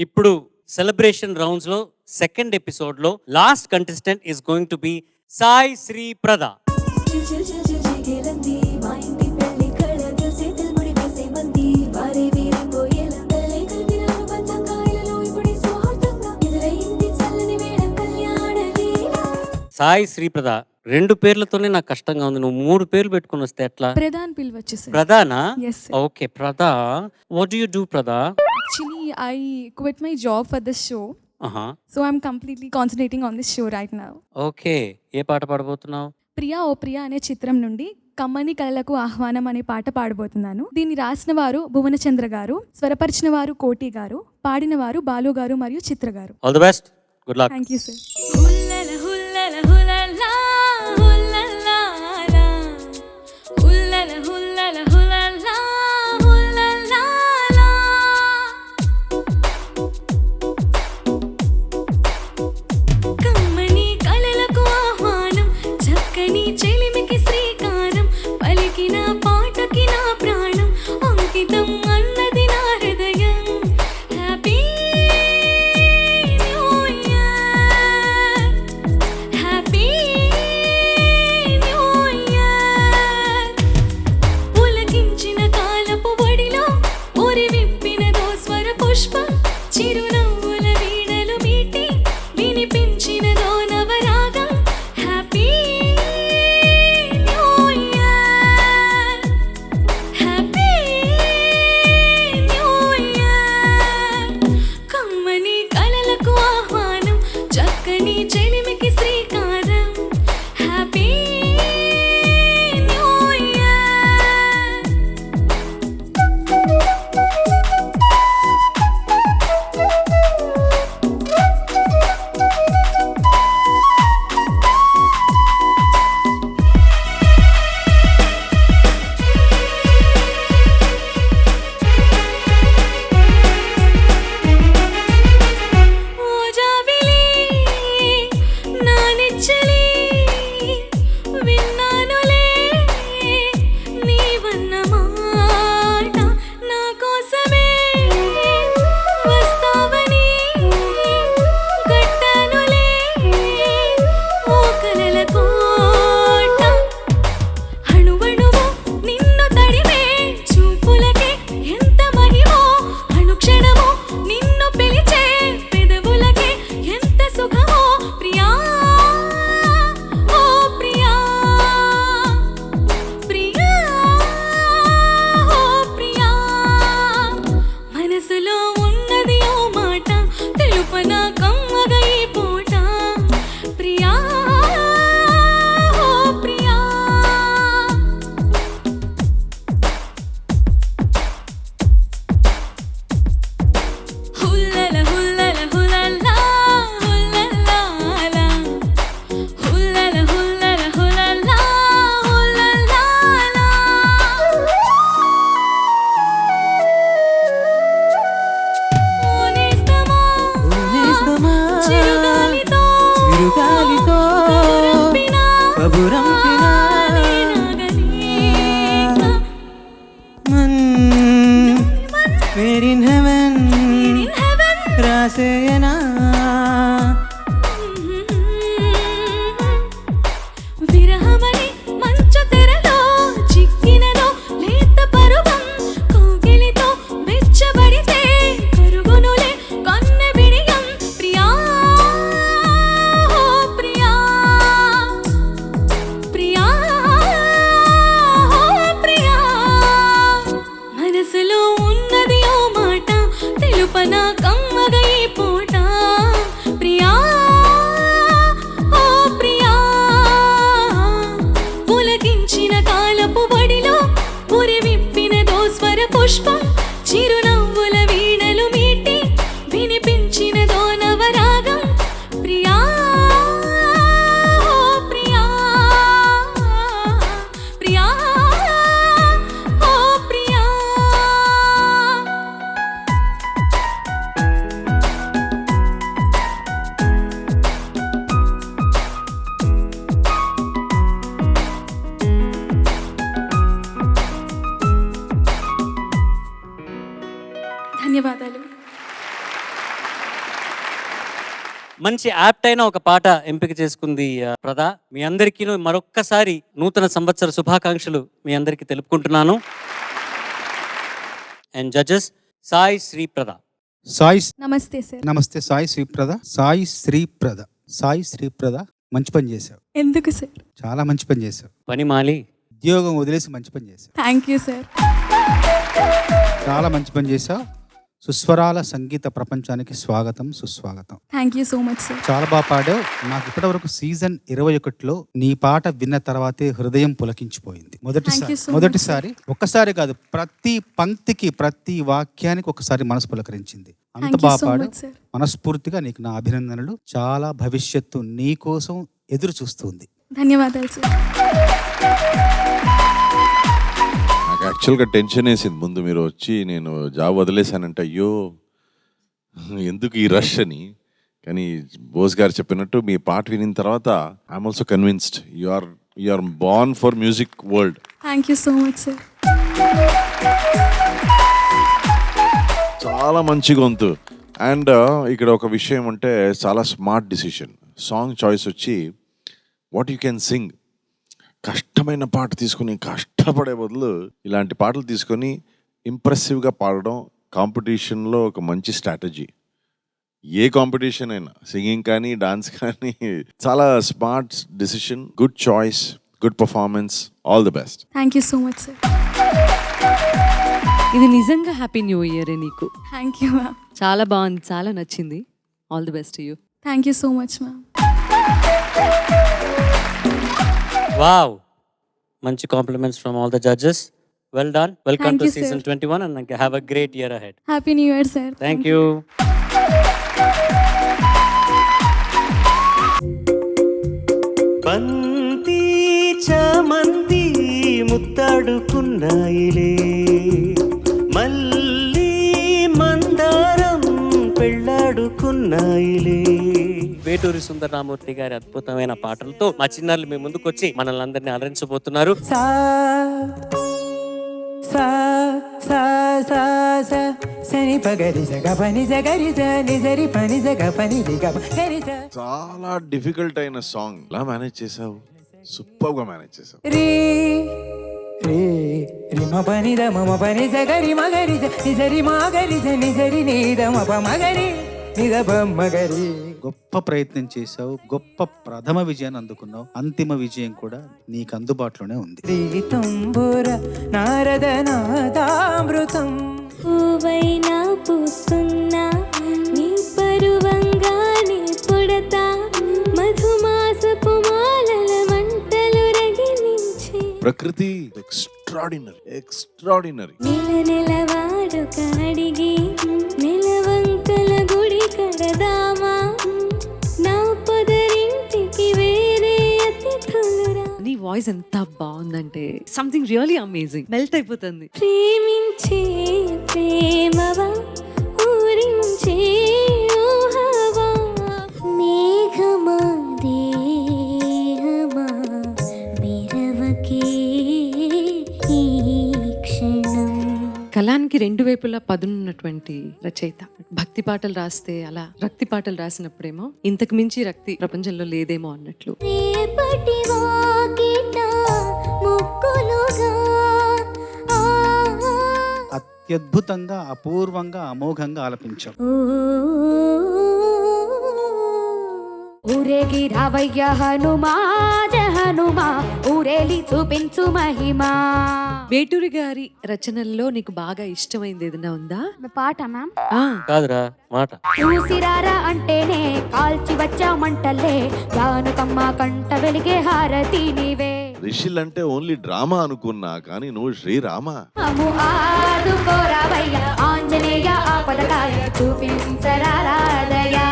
ఇప్పుడు celebration rounds లో second episode లో last contestant is going to be Sai Shri Prada. Sai Shriprada, 2 పేర్లతోనే నాకు కష్టంగా ఉంది. నువ్వు 3 పేర్లు పెట్టుకుని వస్తే ఎట్లా? ప్రధాన్ పిలవచ్చు సార్. ప్రధానా? Yes sir. Okay, Prada. What do you do Prada? Actually, I quit my job for this show. So I'm completely concentrating on this show right now. Okay, ఏ పాట పాడబోతున్నావు? ప్రియా ఓ ప్రియా అనే చిత్రం నుండి కమ్మని కళలకు ఆహ్వానం అనే పాట పాడబోతున్నాను. దీన్ని రాసిన వారు భువనచంద్ర గారు, స్వరపరిచిన వారు కోటి గారు, పాడిన వారు బాలు గారు మరియు చిత్ర గారు. All the best, good luck. Thank you sir. మంచి యాప్ట్ అయిన ఒక పాట ఎంపిక చేసుకుంది ప్రదా. మీ అందరికీ మరొక్కసారి నూతన సంవత్సర శుభాకాంక్షలు మీ అందరికీ తెలుపుకుంటున్నాను. And judges Sai Shriprada. సాయి నమస్తే సార్. నమస్తే సాయి శ్రీప్రద. సాయి శ్రీప్రద. సాయి శ్రీప్రద మంచి పని చేశావు. ఎందుకు సార్? చాలా మంచి పని చేశావు. పని మాలి ఉద్యోగం వదిలేసి మంచి పని చేశావు. Thank you sir. చాలా మంచి పని చేశావు. సుస్వరాల సంగీత ప్రపంచానికి స్వాగతం, సుస్వాగతం. Thank you so much sir. చాలా బాగా పాడావు. నాకు ఇప్పటివరకు సీజన్ 21లో నీ పాట విన్న తర్వాతే హృదయం పులకించిపోయింది. Thank you so much, మొదటిసారి ఒక్కసారి కాదు, ప్రతి పంక్తికి ప్రతి వాక్యానికి ఒకసారి మనసు పులకరించింది. అంత థ్యాంక్ యూ బాగా సో పాడు. Much sir. మనస్ఫూర్తిగా నీకు నా అభినందనలు. చాలా భవిష్యత్తు నీ కోసం ఎదురు చూస్తుంది. ధన్యవాదాలు సార్. నాకు యాక్చువల్గా టెన్షన్ వేసింది ముందు మీరు వచ్చి నేను జాబ్ వదిలేశానంటే అయ్యో ఎందుకు ఈ రష్ అని. కానీ బోస్ గారు చెప్పినట్టు మీ పాట వినిన తర్వాత I'm also convinced you are born for music world. Thank you so much sir. చాలా మంచి గొంతు. అండ్ ఇక్కడ ఒక విషయం అంటే చాలా స్మార్ట్ డిసిషన్. సాంగ్ చాయిస్ వచ్చి వాట్ యూ కెన్ సింగ్. కష్టమైన పాట తీసుకుని కష్టపడే బదులు ఇలాంటి పాటలు తీసుకొని ఇంప్రెసివ్గా పాడడం కాంపిటీషన్లో ఒక మంచి స్ట్రాటజీ. ఏ కాంపిటీషన్ అయినా సింగింగ్ కానీ డాన్స్ కానీ చాలా smart decision. Good choice, good performance. All the best. Thank you so much sir. ఇది నిజంగా హ్యాపీ న్యూ ఇయర్ నీకు. Thank you ma'am. చాలా బాగుంది, చాలా నచ్చింది. All the best you. Thank you so much ma'am. Wow, మంచి compliments from all the judges. Well done. Welcome Thank to you, sir. Season 21 and have a great year ahead. Happy new year sir. Thank you. బంతి చామంతి ముత్తాడుకున్నాయిలే, మళ్ళీ మందారం పెళ్ళాడుకున్నాయిలే. వేటూరి సుందరరామూర్తి గారి అద్భుతమైన పాటలతో మా చిన్నారులు మీ ముందుకు వచ్చి మనల్ని అందరినీ అలరించబోతున్నారు. సా సా సా సా సా సని పగరి జగ పని జగరి జ నిజరి పని జగ పని దిగ గరి జ చాలా డిఫికల్ట్ అయిన సాంగ్. ఎలా మేనేజ్ చేసావు? సూపర్ గా మేనేజ్ చేసావు. రే రే రిమ పని ద మమ పని జగరి మగరి జ నిజరి మగరి జ నిజరి నీద మప మగరి నిద మగరి. గొప్ప ప్రయత్నం చేశావు. గొప్ప ప్రథమ విజయాన్ని అందుకున్నావు. అంతిమ విజయం కూడా నీకు అందుబాటులోనే ఉంది. తంబుర నారద నాదామృతం పూవైనా పూస్తున్నా నీ పరువంగానే పుడతా మధుమాసపు మాలల మంటలు రగిలించి ప్రకృతి ఎక్స్ట్రాడినరీ. నెల నెలవాడుక అడిగి నెలవంకల గుడి కడదామా నా పొదరింటికి వేరే అతిథులురా. నీ వాయిస్ ఎంత బాగుందంటే సంథింగ్ రియల్లీ అమేజింగ్. మెల్ట్ అయిపోతుంది. ప్రేమించే ప్రేమవా ఊరించే ఊహవా మేఘమా దేహమా విరవకే ఈ క్షణం. కళానికి రెండు వైపులా పదునున్నటువంటి రచయిత. భక్తి పాటలు రాస్తే అలా, రక్తి పాటలు రాసినప్పుడేమో ఇంతకు మించి రక్తి ప్రపంచంలో లేదేమో అన్నట్లు. రేపటి వాకిట ముక్కులుగా అత్యద్భుతంగా, అపూర్వంగా, అమోఘంగా ఆలపించావు. ఊరేగి రావయ్య హనుమా హనుమా ఊరేలి చూపించు మహిమా. వేటూరి గారి రచనల్లో నీకు బాగా ఇష్టమైంది ఏదైనా ఉందా? పాట మ్యామ్. కాదురా మాట. చూసిరారా అంటేనే కాల్చి వచ్చామంటలే జానకమ్మ కంట వెలిగే హారతి నీవే. రిషిల్ అంటే ఓన్లీ డ్రామా అనుకున్నా కానీ నువ్వు శ్రీరామ. అము ఆదుకోరావయ్య ఆంజనేయ ఆపదకాయ చూపించరాదయా.